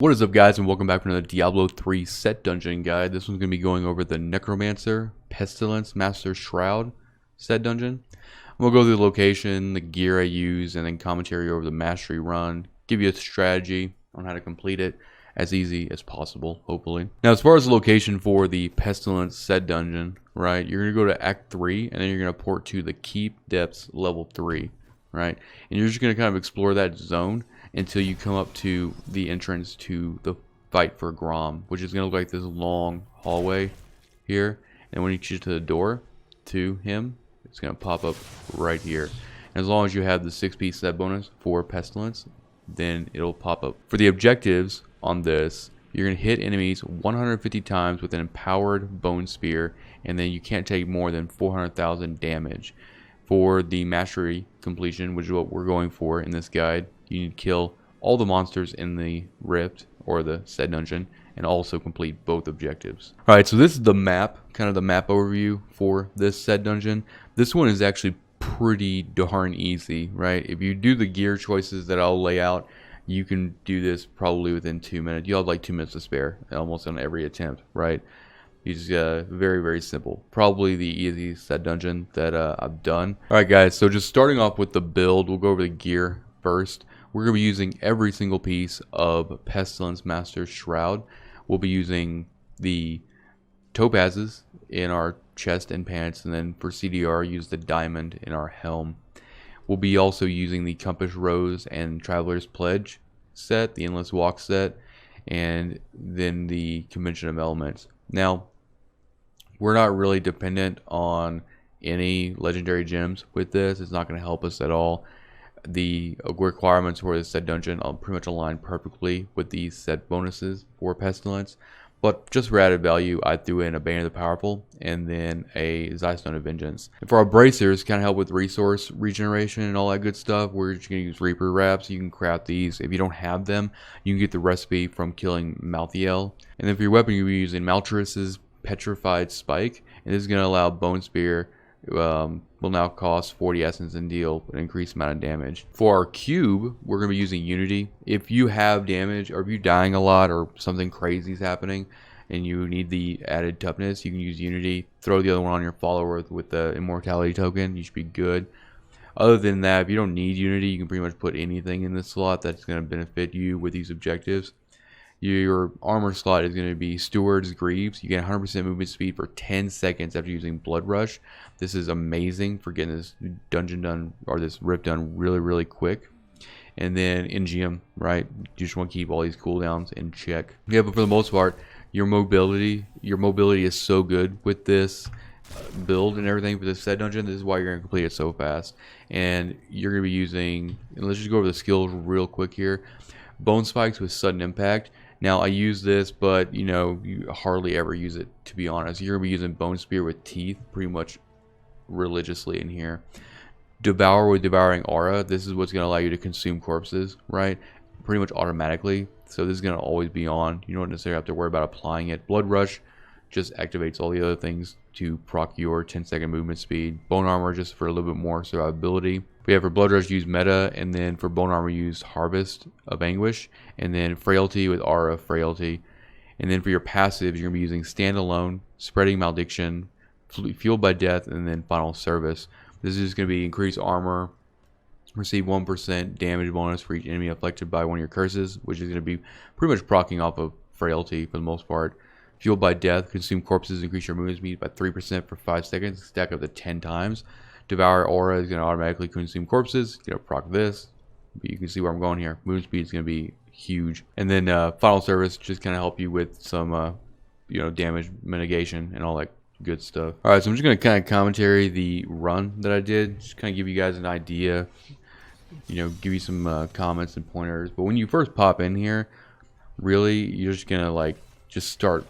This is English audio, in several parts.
What is up, guys, and welcome back to another Diablo 3 set dungeon guide. This one's going to be going over the Necromancer, Pestilence, Master Shroud set dungeon. We'll go through the location, the gear I use, and then commentary over the mastery run. Give you a strategy on how to complete it as easy as possible, hopefully. Now, as far as the location for the Pestilence set dungeon, right, you're going to go to Act 3, and then you're going to port to the Keep Depths level 3, right? And you're just going to kind of explore that zone until you come up to the entrance to the fight for Grom, which is going to look like this long hallway here. And when you get to the door to him, it's going to pop up right here. And as long as you have the 6-piece set bonus for Pestilence, then it'll pop up. For the objectives on this, you're going to hit enemies 150 times with an empowered bone spear, and then you can't take more than 400,000 damage. For the mastery completion, which is what we're going for in this guide, you need to kill all the monsters in the rift or the said dungeon and also complete both objectives. Alright, so this is the map, kind of the map overview for this said dungeon. This one is actually pretty darn easy, right? If you do the gear choices that I'll lay out, you can do this probably within 2 minutes. You'll have like 2 minutes to spare almost on every attempt, right? You just very, very simple. Probably the easiest set dungeon that I've done. Alright guys, so just starting off with the build, we'll go over the gear first. We're going to be using every single piece of Pestilence Master Shroud. We'll be using the topazes in our chest and pants, and then for CDR, use the diamond in our helm. We'll be also using the Compass Rose and Traveler's Pledge set, the Endless Walk set, and then the Convention of Elements. Now, we're not really dependent on any legendary gems with this. It's not going to help us at all. The requirements for this set dungeon are pretty much aligned perfectly with these set bonuses for Pestilence, but just for added value, I threw in a Bane of the Powerful and then a Zystone of Vengeance. And for our bracers, kind of help with resource regeneration and all that good stuff, we're just going to use Reaper Wraps. You can craft these. If you don't have them, you can get the recipe from killing Malthael. And then for your weapon, you'll be using Maltris's Petrified Spike, and this is going to allow Bone Spear will now cost 40 essence and deal an increased amount of damage. For our cube, we're going to be using Unity. If you have damage or if you're dying a lot or something crazy is happening and you need the added toughness, you can use Unity. Throw the other one on your follower with the immortality token. You should be good. Other than that, if you don't need Unity, you can pretty much put anything in this slot that's going to benefit you with these objectives. Your armor slot is going to be Steward's Greaves. You get 100% movement speed for 10 seconds after using Blood Rush. This is amazing for getting this dungeon done, or this rift done really, really quick. And then NGM, right? You just want to keep all these cooldowns in check. Yeah, but for the most part, your mobility is so good with this build and everything for this set dungeon. This is why you're going to complete it so fast. And you're going to be using, and let's just go over the skills real quick here. Bone Spikes with Sudden Impact. Now, I use this, but, you know, you hardly ever use it, to be honest. You're going to be using Bone Spear with Teeth pretty much religiously in here. Devour with Devouring Aura. This is what's going to allow you to consume corpses, right? Pretty much automatically. So this is going to always be on. You don't necessarily have to worry about applying it. Blood Rush just activates all the other things to proc your 10-second movement speed. Bone Armor just for a little bit more survivability. We have for Blood Rush, use Meta, and then for Bone Armor, use Harvest of Anguish, and then Frailty with Aura of Frailty. And then for your passives, you're going to be using Standalone, Spreading Malediction, Fueled by Death, and then Final Service. This is going to be increased armor, receive 1% damage bonus for each enemy afflicted by one of your curses, which is going to be pretty much proccing off of Frailty for the most part. Fueled by Death, consume corpses, increase your movement speed by 3% for 5 seconds, stack up to 10 times. Devour Aura is going to automatically consume corpses. Going to proc this. You can see where I'm going here. Movement speed is going to be huge. And then Final Service just kind of help you with some damage mitigation and all that good stuff. All right, so I'm just going to kind of commentary the run that I did. Just kind of give you guys an idea. Give you some comments and pointers. But when you first pop in here, really, you're just going to just start,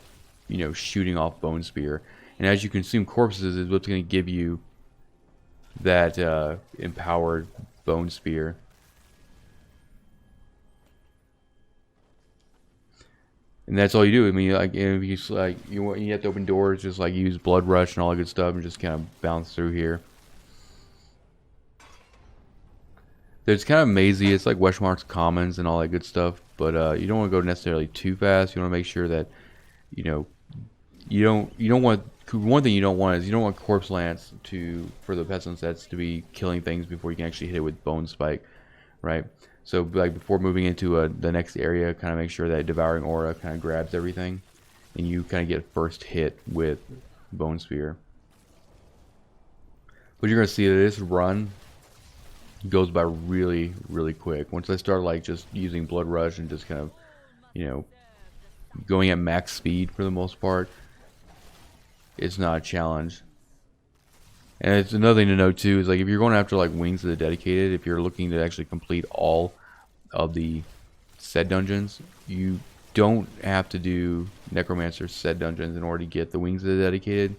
shooting off Bone Spear. And as you consume corpses is what's going to give you that empowered Bone Spear. And that's all you do. I mean, if you have to open doors, just use Blood Rush and all that good stuff, and just kind of bounce through here. It's kind of mazy. It's like Westmark's Commons and all that good stuff, but you don't want to go necessarily too fast. You want to make sure that you know you don't want one thing you don't want is you don't want Corpse Lance for the Pestilence sets to be killing things before you can actually hit it with Bone Spike, right? So like before moving into the next area, kind of make sure that Devouring Aura kind of grabs everything, and you kind of get first hit with Bone Spear. But you're gonna see that this run goes by really, really quick. Once I start like just using Blood Rush and just kind of, going at max speed for the most part, it's not a challenge. And it's another thing to note too is like if you're going after like Wings of the Dedicated, if you're looking to actually complete all of the set dungeons, you don't have to do Necromancer set dungeons in order to get the Wings of the Dedicated.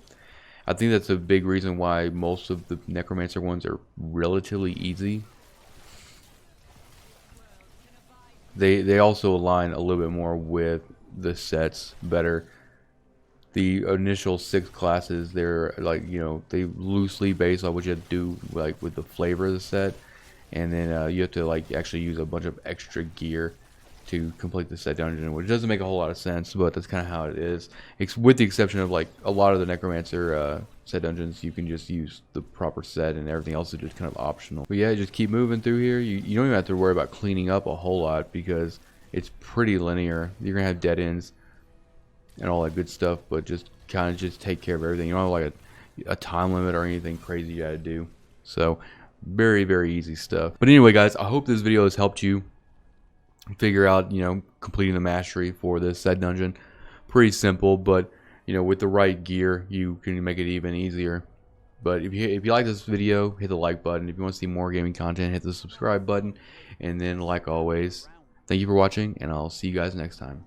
I think that's a big reason why most of the Necromancer ones are relatively easy. They also align a little bit more with the sets better. The initial 6 classes, they're like, they loosely based on what you have to do like with the flavor of the set, and then you have to like actually use a bunch of extra gear to complete the set dungeon, which doesn't make a whole lot of sense, but that's kind of how it is. With the exception of like a lot of the Necromancer set dungeons, you can just use the proper set, and everything else is just kind of optional. But yeah, just keep moving through here. You don't even have to worry about cleaning up a whole lot because it's pretty linear. You're gonna have dead ends and all that good stuff, but just kind of just take care of everything. You don't have like a time limit or anything crazy you gotta do. So very, very easy stuff. But anyway, guys, I hope this video has helped you figure out, completing the mastery for this set dungeon. Pretty simple, but with the right gear, you can make it even easier. But if you like this video, hit the like button. If you want to see more gaming content, hit the subscribe button. And then, like always, thank you for watching, and I'll see you guys next time.